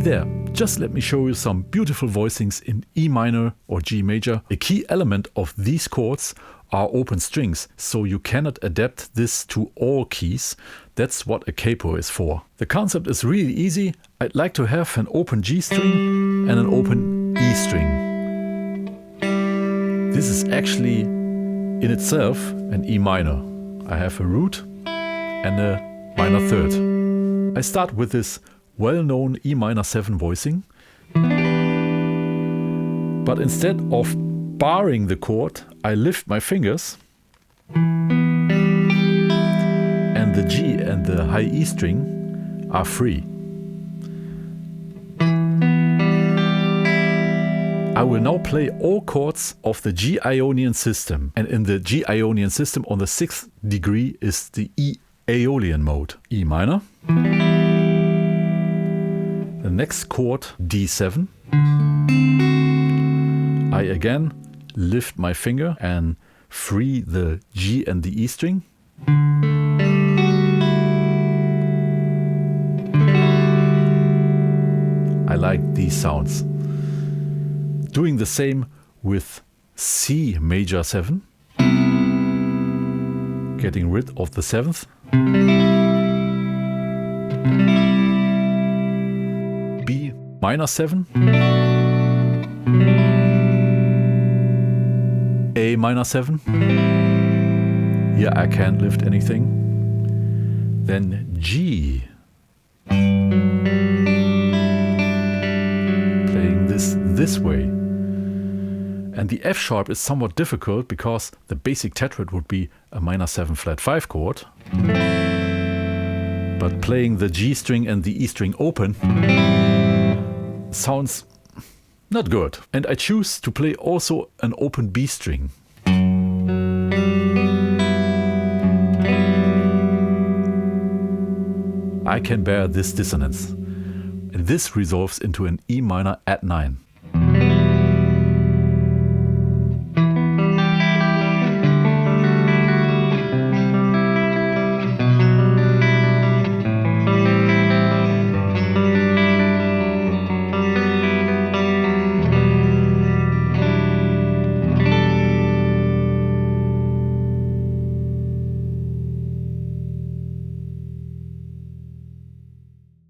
there, just let me show you some beautiful voicings in E minor or G major. A key element of these chords are open strings, so you cannot adapt this to all keys. That's what a capo is for. The concept is really easy. I'd like to have an open G string and an open E string. This is actually in itself an E minor. I have a root and a minor third. I start with this well-known E minor 7 voicing, but instead of barring the chord, I lift my fingers and the G and the high E string are free. I will now play all chords of the G Ionian system, and in the G Ionian system on the 6th degree is the E Aeolian mode. E minor. The next chord, D7. I again lift my finger and free the G and the E string. I like these sounds. Doing the same with C major 7. Getting rid of the 7th. B minor 7. A minor 7. Here I can't lift anything. Then G. Playing this way. And the F sharp is somewhat difficult because the basic tetrad would be a minor 7 flat 5 chord. But playing the G string and the E string open sounds not good. And I choose to play also an open B string. I can bear this dissonance. And this resolves into an E minor add 9.